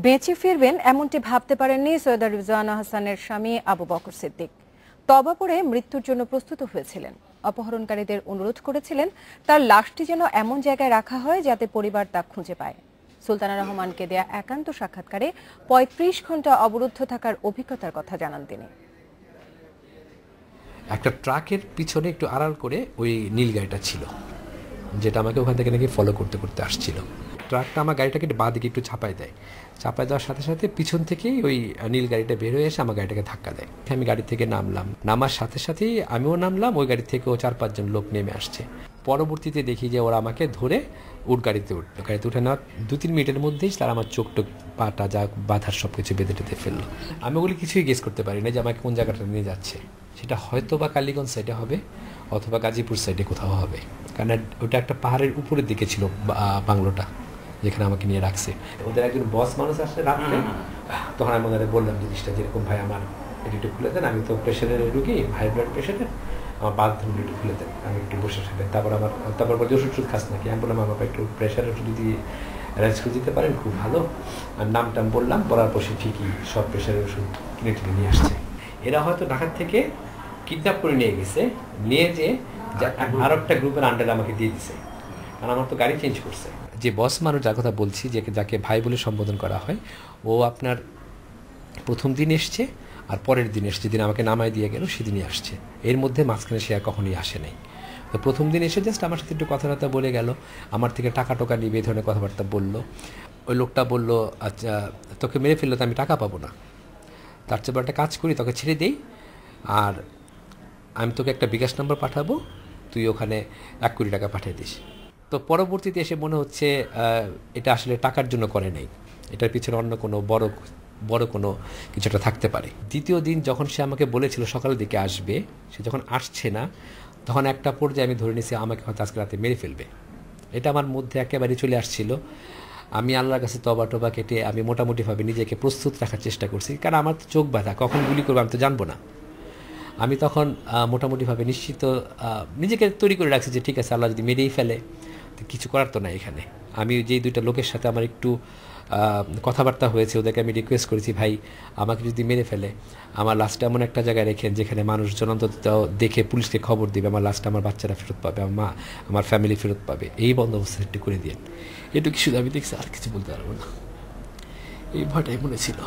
বেঁচে ফিরবেন এমনটি ভাবতে পারেননি সৈয়দা রিজওয়ানা হাসানের স্বামী আবু বকর সিদ্দিক। তওবা করে মৃত্যুর জন্য প্রস্তুত হয়েছিলেন। অপহরণকারীদের অনুরোধ করেছিলেন তার লাশটি যেন এমন জায়গায় রাখা হয় যাতে পরিবার তা খুঁজে পায়। সুলতানা রহমানকে দেয়া একান্ত সাক্ষাৎকারে ৩৫ ঘন্টা অবরুদ্ধ থাকার অভিজ্ঞতার কথা জানান তিনি। একটা ট্রাকের পিছনে একটু আড়াল করে ওই নীল গাড়িটা ছিল, যেটা আমাকে ওখান থেকে নাকি ফলো করতে করতে আসছিল। ট্রাকটা আমার গাড়িটাকে বাঁ দিকে একটু চাপায় দেয়, চাপায় দেওয়ার সাথে সাথে পিছন থেকেই ওই নীল গাড়িটা বের হয়ে এসে আমার গাড়িটাকে ধাক্কা দেয়। আমি গাড়ি থেকে নামলাম, নামার সাথে সাথেই আমিও নামলাম, ওই গাড়ি থেকেও ৪-৫ জন লোক নেমে আসছে। পরবর্তীতে দেখি যে ওরা আমাকে ধরে গাড়িতে উঠলো। গাড়িতে উঠে নেওয়ার ২-৩ মিনিটের মধ্যেই তারা আমার চোখ টোক পাটা যা বাঁধার সব কিছু বেঁধে টেঁধে ফেললো। আমি ওগুলি কিছুই গেস করতে পারি না যে আমাকে কোন জায়গাটা নিয়ে যাচ্ছে। সেটা হয়তো বা কালীগঞ্জ সাইডে হবে অথবা গাজীপুর সাইডে কোথাও হবে, কারণ ওটা একটা পাহাড়ের উপরের দিকে ছিল বাংলোটা যেখানে আমাকে নিয়ে রাখছে। ওদের একজন বস মানুষ আসলে রাখতে, তখন আমি ওদের বললাম জিনিসটা যেরকম, ভাই আমার এটি একটু খুলে দেন, আমি তো প্রেশারের রুগী, হাই ব্লাড প্রেশারের, আমার বাথরুমটা একটু খুলে দেন, আমি একটু বসে থাকি। তারপর বলছি ওষুধ টুষুধ খাস নাকি? আমি বললাম আমার একটু প্রেশারের ওষুধ যদি অ্যারেঞ্জ করে দিতে পারেন খুব ভালো। আর নামটাম বললাম, বলার পর সে ঠিকই সব প্রেশারের ওষুধ কিনে টিনে নিয়ে আসছে। এরা হয়তো ঢাকার থেকে কিডন্যাপ করে নিয়ে গেছে, নিয়ে যে আর একটা গ্রুপের আন্ডারে আমাকে দিয়ে দিছে, কারণ আমার তো গাড়ি চেঞ্জ করছে। যে বস মানুষ যার কথা বলছি, যাকে ভাই বলে সম্বোধন করা হয়, ও আপনার প্রথম দিন এসছে আর পরের দিন এসছে, যেদিন আমাকে নামায় দিয়ে গেল সেদিনই আসছে। এর মধ্যে মাঝখানে সে আর কখনই আসে নাই। তো প্রথম দিন এসে জাস্ট আমার সাথে একটু কথাবার্তা বলে গেল, আমার থেকে টাকা টোকা নিবে এই ধরনের কথাবার্তা বললো। ওই লোকটা বলল, আচ্ছা তোকে মেরে ফেললে তো আমি টাকা পাবো না, তার চেয়ে একটা কাজ করি, তোকে ছেড়ে দিই, আর আমি তোকে একটা বিকাশ নম্বর পাঠাবো, তুই ওখানে ১ কোটি টাকা পাঠিয়ে দিস। তো পরবর্তীতে এসে মনে হচ্ছে এটা আসলে টাকার জন্য করে নাই, এটার পিছনে অন্য কোনো বড় কোনো কিছু একটা থাকতে পারে। দ্বিতীয় দিন যখন সে আমাকে বলেছিল সকালের দিকে আসবে, সে যখন আসছে না, তখন একটা পর্যায়ে আমি ধরে নিয়েছি আমাকে হয়তো আজকে রাতে মেরে ফেলবে। এটা আমার মধ্যে একেবারে চলে আসছিল। আমি আল্লাহর কাছে তবা টবা কেটে আমি মোটামুটিভাবে নিজেকে প্রস্তুত রাখার চেষ্টা করছি, কারণ আমার তো চোখ বাঁধা, কখন গুলি করবো আমি তো জানবো না। আমি তখন মোটামুটিভাবে নিশ্চিত নিজেকে তৈরি করে রাখছি যে ঠিক আছে, আল্লাহ যদি মেরেই ফেলে তো কিছু করার তো না এখানে। আমি যেই ২টা লোকের সাথে আমার একটু কথাবার্তা হয়েছে, ওদেরকে আমি রিকোয়েস্ট করেছি, ভাই আমাকে যদি মেরে ফেলে আমার লাশটা এমন একটা জায়গায় রেখেন যেখানে মানুষজন অন্তত দেখে পুলিশকে খবর দিবে, আমার লাশটা আমার বাচ্চারা ফেরত পাবে, আমার মা আমার ফ্যামিলি ফেরত পাবে, এই বন্দোবস্ত একটু করে দিন। এটুকু শুধু আমি দেখছি, আর কিছু বলতে পারবো না। এই ভয়টাই মনে ছিল।